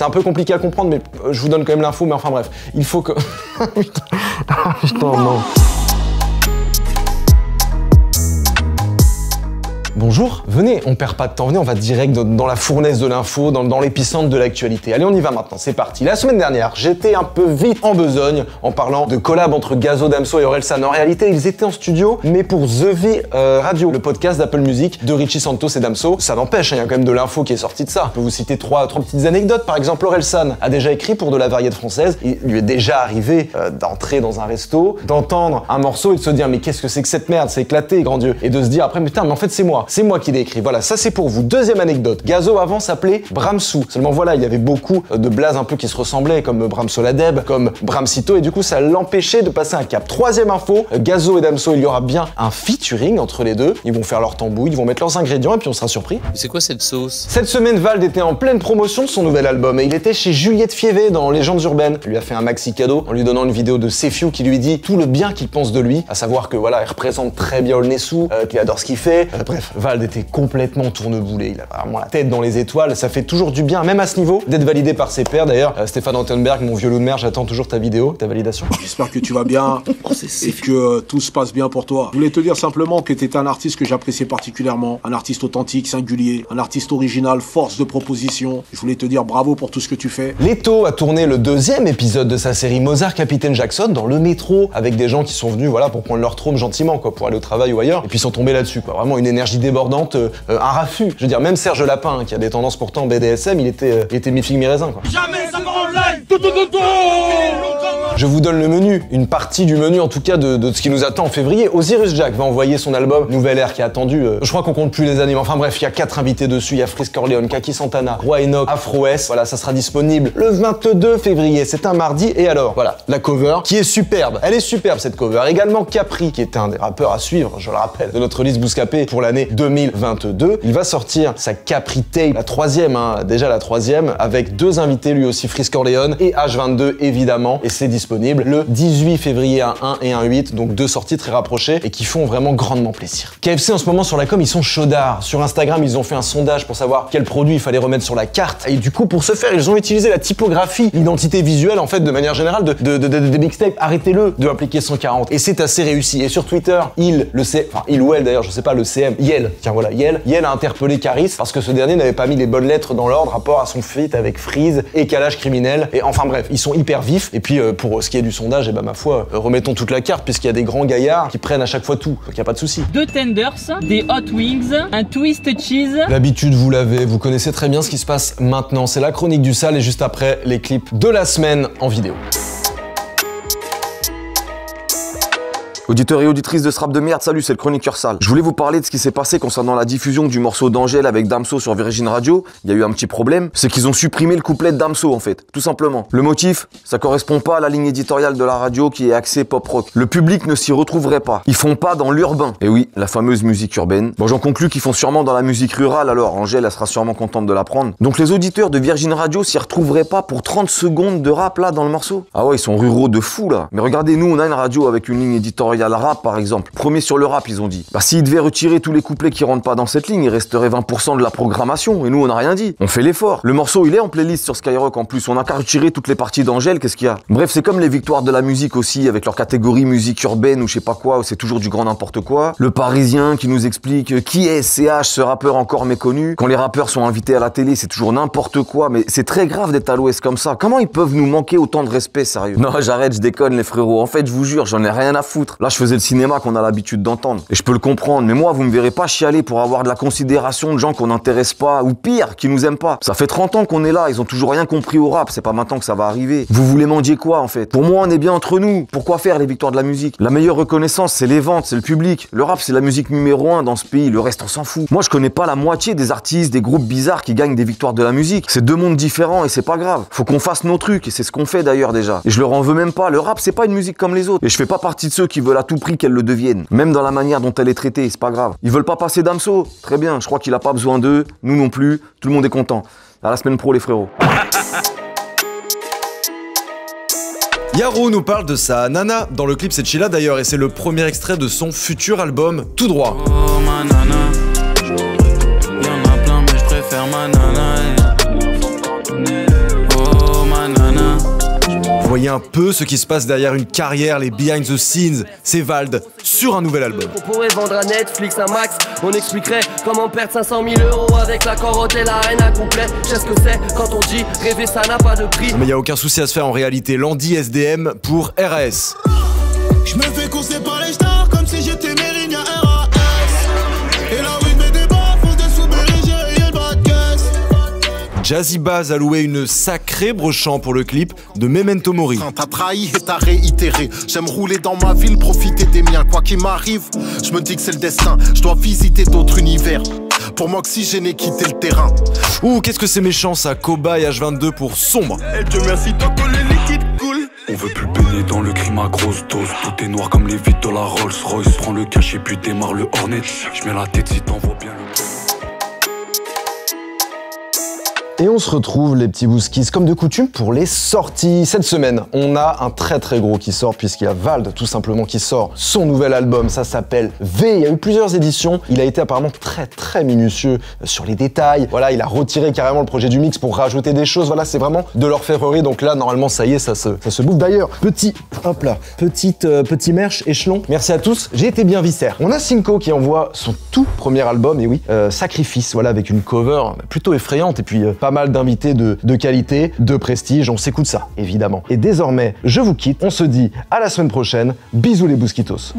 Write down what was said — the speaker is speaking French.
C'est un peu compliqué à comprendre, mais je vous donne quand même l'info, mais enfin bref, il faut que... Putain, non. Bonjour, venez, on perd pas de temps, venez, on va direct dans la fournaise de l'info, dans l'épicentre de l'actualité. Allez, on y va maintenant, c'est parti. La semaine dernière, j'étais un peu vite en besogne en parlant de collab entre Gazo, Damso et Orelsan. En réalité, ils étaient en studio, mais pour The V Radio, le podcast d'Apple Music de Richie Santos et Damso. Ça n'empêche, il y a quand même de l'info qui est sortie de ça. Je peux vous citer trois petites anecdotes. Par exemple, Orelsan a déjà écrit pour de la variété française. Il lui est déjà arrivé d'entrer dans un resto, d'entendre un morceau et de se dire mais qu'est-ce que c'est que cette merde, c'est éclaté, grand Dieu. Et de se dire après, putain, mais en fait, c'est moi qui l'ai écrit. Voilà, ça c'est pour vous. Deuxième anecdote. Gazo avant s'appelait Bramsou. Seulement voilà, il y avait beaucoup de blazes un peu qui se ressemblaient, comme Bramsoladeb, comme Bramsito, et du coup ça l'empêchait de passer un cap. Troisième info, Gazo et Damso, il y aura bien un featuring entre les deux. Ils vont faire leur tambouille, ils vont mettre leurs ingrédients et puis on sera surpris. C'est quoi cette sauce? Cette semaine, Vald était en pleine promotion de son nouvel album et il était chez Juliette Fievé dans Légendes Urbaines. Il lui a fait un maxi cadeau en lui donnant une vidéo de Sefiu qui lui dit tout le bien qu'il pense de lui, à savoir que voilà, il représente très bien Olnessou, qu'il adore ce qu'il fait. Bref, Vald était complètement tourneboulé, il a vraiment la tête dans les étoiles, ça fait toujours du bien, même à ce niveau, d'être validé par ses pairs. D'ailleurs, Stéphane Antenberg, mon vieux loup de mer, j'attends toujours ta vidéo, ta validation. J'espère que tu vas bien et que tout se passe bien pour toi. Je voulais te dire simplement que tu étais un artiste que j'appréciais particulièrement, un artiste authentique, singulier, un artiste original, force de proposition. Je voulais te dire bravo pour tout ce que tu fais. Leto a tourné le deuxième épisode de sa série Mozart Capitaine Jackson dans le métro avec des gens qui sont venus voilà, pour prendre leur trône gentiment, quoi, pour aller au travail ou ailleurs, et puis ils sont tombés là-dessus, quoi. Vraiment une énergie débordante, un raffut. Je veux dire, même Serge Lapin, hein, qui a des tendances pourtant BDSM, il était mi-figue mi-raisin, quoi. Jamais ça va en live. Je vous donne le menu, une partie du menu en tout cas de ce qui nous attend en février. Osiris Jack va envoyer son album Nouvelle Ère qui est attendu, je crois qu'on compte plus les années, enfin bref, il y a 4 invités dessus, il y a Frisk Corleone, Kaki Santana, Roi Enoch, Afro S, voilà, ça sera disponible le 22 février, c'est un mardi, et alors, voilà, la cover qui est superbe, elle est superbe cette cover. Également Capri, qui est un des rappeurs à suivre, je le rappelle, de notre liste Bouscapé pour l'année 2022. Il va sortir sa Capri Tape, la troisième, hein, déjà la troisième, avec 2 invités, lui aussi Frisk Corleone et H22 évidemment, et c'est disponible le 18 février à 1 et un 8, donc 2 sorties très rapprochées et qui font vraiment grandement plaisir. KFC en ce moment sur la com, ils sont chaudards. Sur Instagram, ils ont fait un sondage pour savoir quel produit il fallait remettre sur la carte, et du coup pour ce faire, ils ont utilisé la typographie, l'identité visuelle en fait de manière générale des mixtapes. Arrêtez-le de appliquer 140, et c'est assez réussi. Et sur Twitter, il ou elle d'ailleurs, je sais pas, le CM, Yel, tiens voilà, Yel a interpellé Caris parce que ce dernier n'avait pas mis les bonnes lettres dans l'ordre rapport à son feat avec Freeze et Calage Criminel, et enfin bref, ils sont hyper vifs. Et puis pour ce qui est du sondage, et ben ma foi, remettons toute la carte puisqu'il y a des grands gaillards qui prennent à chaque fois tout, donc y a pas de souci. 2 tenders, des hot wings, un twist cheese. L'habitude vous l'avez, vous connaissez très bien ce qui se passe maintenant, c'est la chronique du sale et juste après les clips de la semaine en vidéo. Auditeurs et auditrices de ce rap de merde, salut, c'est le chroniqueur sale. Je voulais vous parler de ce qui s'est passé concernant la diffusion du morceau d'Angèle avec Damso sur Virgin Radio. Il y a eu un petit problème, c'est qu'ils ont supprimé le couplet de Damso en fait, tout simplement. Le motif, ça correspond pas à la ligne éditoriale de la radio qui est axée pop rock. Le public ne s'y retrouverait pas. Ils font pas dans l'urbain. Et oui, la fameuse musique urbaine. Bon, j'en conclus qu'ils font sûrement dans la musique rurale, alors Angèle, elle sera sûrement contente de l'apprendre. Donc les auditeurs de Virgin Radio s'y retrouveraient pas pour 30 secondes de rap là dans le morceau. Ah ouais, ils sont ruraux de fou là. Mais regardez, nous on a une radio avec une ligne éditoriale rap par exemple. Premier sur le rap, ils ont dit. Bah s'ils devaient retirer tous les couplets qui rentrent pas dans cette ligne, il resterait 20% de la programmation, et nous on n'a rien dit. On fait l'effort. Le morceau il est en playlist sur Skyrock en plus, on a qu'à retirer toutes les parties d'Angèle, qu'est-ce qu'il y a? Bref, c'est comme les victoires de la musique aussi, avec leur catégorie musique urbaine ou je sais pas quoi, où c'est toujours du grand n'importe quoi. Le Parisien qui nous explique qui est CH, ce rappeur encore méconnu. Quand les rappeurs sont invités à la télé, c'est toujours n'importe quoi, mais c'est très grave d'être à l'ouest comme ça. Comment ils peuvent nous manquer autant de respect, sérieux? Non, j'arrête, je déconne les frérots. En fait, je vous jure, j'en ai rien à foutre. Là, je faisais le cinéma qu'on a l'habitude d'entendre. Et je peux le comprendre, mais moi, vous me verrez pas chialer pour avoir de la considération de gens qu'on n'intéresse pas, ou pire, qui nous aiment pas. Ça fait 30 ans qu'on est là, ils ont toujours rien compris au rap, c'est pas maintenant que ça va arriver. Vous voulez mendier quoi, en fait? Pour moi, on est bien entre nous. Pourquoi faire les victoires de la musique? La meilleure reconnaissance, c'est les ventes, c'est le public. Le rap, c'est la musique numéro 1 dans ce pays, le reste, on s'en fout. Moi, je connais pas la moitié des artistes, des groupes bizarres qui gagnent des victoires de la musique. C'est 2 mondes différents et c'est pas grave. Faut qu'on fasse nos trucs, et c'est ce qu'on fait d'ailleurs déjà. Et je leur en veux même pas, le rap, c'est pas une musique comme les autres. Et je fais pas partie de ceux qui veulent à tout prix qu'elle le devienne. Même dans la manière dont elle est traitée, c'est pas grave. Ils veulent pas passer Damso, très bien, je crois qu'il a pas besoin d'eux, nous non plus, tout le monde est content. À la semaine pro les frérots. Yaro nous parle de sa nana, dans le clip c'est Chilla d'ailleurs, et c'est le premier extrait de son futur album Tout Droit. Oh ma nana, y'en a plein mais je préfère ma nana. Oh voyez un peu ce qui se passe derrière une carrière, les behind the scenes. C'est Vald sur un nouvel album. On pourrait vendre à Netflix un max. On expliquerait comment perdre 500 000 € avec la corotte et la haine incomplète. Je sais ce que c'est quand on dit rêver ça n'a pas de prix. Mais il n'y a aucun souci à se faire en réalité. Landy SDM pour RAS. Je me fais courser par les stars comme si j'étais Mérigna RAS. Et là où il met des bas, faut des sous-berry, j'ai rayé le bas de caisse. Jazzy Baz a loué une sacrée brochant pour le clip de Memento Mori. T'as trahi et t'as réitéré. J'aime rouler dans ma ville, profiter des miens. Quoi qu'il m'arrive, je me dis que c'est le destin. Je dois visiter d'autres univers pour m'oxygéner, quitter le terrain. Ouh, qu'est-ce que c'est méchant ça, Cobaye H22 pour Sombre. Et Dieu merci, tant que les liquides coulent. On veut plus baigner dans le crime à grosse dose. Tout est noir comme les vitres de la Rolls Royce. Prends le cachet puis démarre le Hornet. Je mets la tête si t'envoies bien le temps. Et on se retrouve, les petits bouskis, comme de coutume, pour les sorties. Cette semaine, on a un très gros qui sort, puisqu'il y a Vald, tout simplement, qui sort son nouvel album. Ça s'appelle V. Il y a eu plusieurs éditions. Il a été apparemment très minutieux sur les détails. Voilà, il a retiré carrément le projet du mix pour rajouter des choses. Voilà, c'est vraiment de l'orfèvrerie. Donc là, normalement, ça y est, ça se bouffe. D'ailleurs, petit merch, échelon. Merci à tous, j'ai été bien viscère. On a Cinco qui envoie son tout premier album, et oui, Sacrifice, voilà, avec une cover plutôt effrayante, et puis pas mal d'invités de qualité, de prestige, on s'écoute ça, évidemment. Et désormais, je vous quitte, on se dit à la semaine prochaine, bisous les Bouskitos.